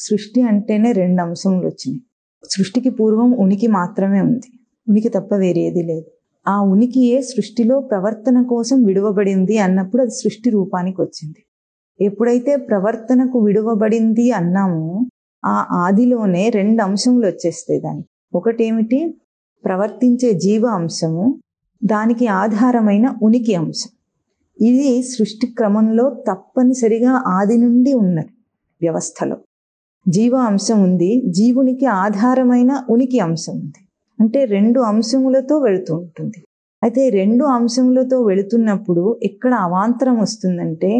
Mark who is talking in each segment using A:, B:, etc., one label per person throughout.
A: సృష్టి అంటేనే రెండు అంశములు వచ్చినాయి. సృష్టికి పూర్వం ఉనికి మాత్రమే ఉంది. ఉనికి తప్ప వేరేది లేదు. ఆ ఉనికియే సృష్టిలో ప్రవర్తన కోసం విడువబడింది అన్నప్పుడు అది సృష్టి రూపానికి వచ్చింది. ఎప్పుడైతే ప్రవర్తనకు విడువబడింది అన్నామో ఆ ఆదిలోనే రెండు అంశములు వచ్చేస్తాయి దానికి. ఒకటేమిటి? ప్రవర్తించే జీవ అంశము, దానికి ఆధారమైన ఉనికి అంశం. ఇది సృష్టి క్రమంలో తప్పనిసరిగా ఆది నుండి ఉన్నది. వ్యవస్థలో జీవ అంశం ఉంది, జీవునికి ఆధారమైన ఉనికి అంశం ఉంది. అంటే రెండు అంశములతో వెళుతూ ఉంటుంది. అయితే రెండు అంశములతో వెళుతున్నప్పుడు ఎక్కడ అవాంతరం వస్తుందంటే,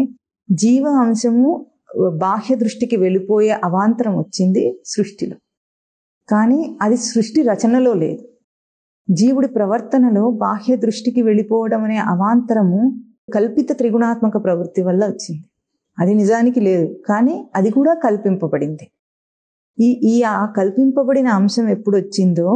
A: జీవ అంశము బాహ్య దృష్టికి వెళ్ళిపోయే అవాంతరం వచ్చింది సృష్టిలో. కానీ అది సృష్టి రచనలో లేదు. జీవుడి ప్రవర్తనలో బాహ్య దృష్టికి వెళ్ళిపోవడం అనే అవాంతరము కల్పిత త్రిగుణాత్మక ప్రవృత్తి వల్ల వచ్చింది. అది నిజానికి లేదు, కానీ అది కూడా కల్పింపబడింది. ఈ కల్పింపబడిన అంశం ఎప్పుడు వచ్చిందో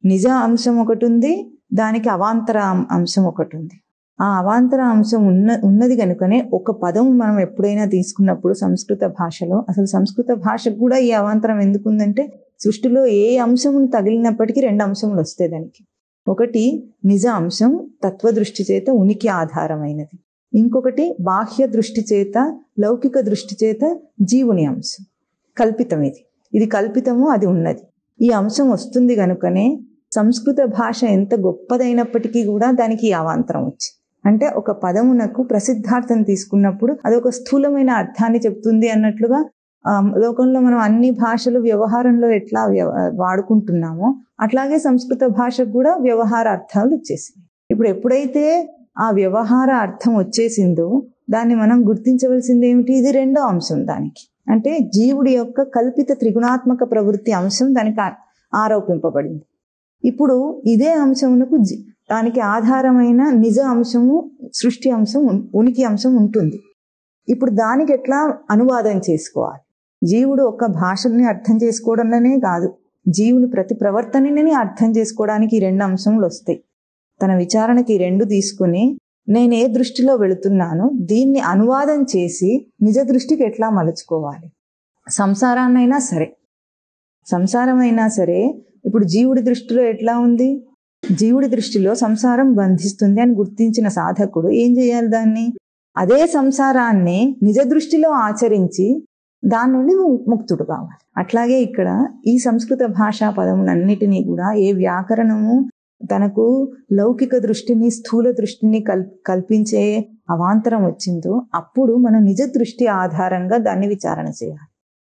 A: నిజ అంశం ఒకటి ఉంది, దానికి అవాంతర అంశం ఒకటి ఉంది. ఆ అవాంతర అంశం ఉన్నది కనుకనే ఒక పదం మనం ఎప్పుడైనా తీసుకున్నప్పుడు సంస్కృత భాషలో, అసలు సంస్కృత భాషకు కూడా ఈ అవాంతరం ఎందుకుందంటే, సృష్టిలో ఏ అంశమును తగిలినప్పటికీ రెండు అంశములు వస్తాయి దానికి. ఒకటి నిజ అంశం, తత్వదృష్టి చేత ఉనికి ఆధారమైనది. ఇంకొకటి బాహ్య దృష్టి చేత, లౌకిక దృష్టి చేత జీవుని అంశం. కల్పితం ఇది కల్పితము, అది ఉన్నది. ఈ అంశం వస్తుంది కనుకనే సంస్కృత భాష ఎంత గొప్పదైనప్పటికీ కూడా దానికి అవాంతరం వచ్చింది. అంటే ఒక పదమునకు ప్రసిద్ధార్థం తీసుకున్నప్పుడు అది ఒక స్థూలమైన అర్థాన్ని చెప్తుంది అన్నట్లుగా లోకంలో మనం అన్ని భాషలు వ్యవహారంలో ఎట్లా వాడుకుంటున్నామో అట్లాగే సంస్కృత భాషకు కూడా వ్యవహార అర్థాలు వచ్చేసింది. ఇప్పుడు ఎప్పుడైతే ఆ వ్యవహార అర్థం వచ్చేసిందో దాన్ని మనం గుర్తించవలసింది ఏమిటి? ఇది రెండో అంశం దానికి. అంటే జీవుడి యొక్క కల్పిత త్రిగుణాత్మక ప్రవృత్తి అంశం దానికి ఆరోపింపబడింది. ఇప్పుడు ఇదే అంశమునకు దానికి ఆధారమైన నిజ అంశము, సృష్టి అంశం, ఉనికి అంశం ఉంటుంది. ఇప్పుడు దానికి ఎట్లా అనువాదం చేసుకోవాలి? జీవుడు ఒక భాషని అర్థం చేసుకోవడంలోనే కాదు, జీవుని ప్రతి ప్రవర్తనని అర్థం చేసుకోవడానికి ఈ రెండు అంశములు వస్తాయి. తన విచారణకి రెండు తీసుకుని నేను ఏ దృష్టిలో వెళుతున్నానో దీన్ని అనువాదం చేసి నిజ దృష్టికి ఎట్లా మలుచుకోవాలి. సంసారాన్నైనా సరే, సంసారమైనా సరే ఇప్పుడు జీవుడి దృష్టిలో ఎట్లా ఉంది? జీవుడి దృష్టిలో సంసారం బంధిస్తుంది అని గుర్తించిన సాధకుడు ఏం చేయాలి? దాన్ని అదే సంసారాన్ని నిజ దృష్టిలో ఆచరించి దాని నుండి ముక్తుడు కావాలి. అట్లాగే ఇక్కడ ఈ సంస్కృత భాషా పదములన్నిటినీ కూడా ఏ వ్యాకరణము తనకు లౌకిక దృష్టిని, స్థూల దృష్టిని కల్పించే అవాంతరం వచ్చిందో అప్పుడు మన నిజ దృష్టి ఆధారంగా దాన్ని విచారణ చేయాలి.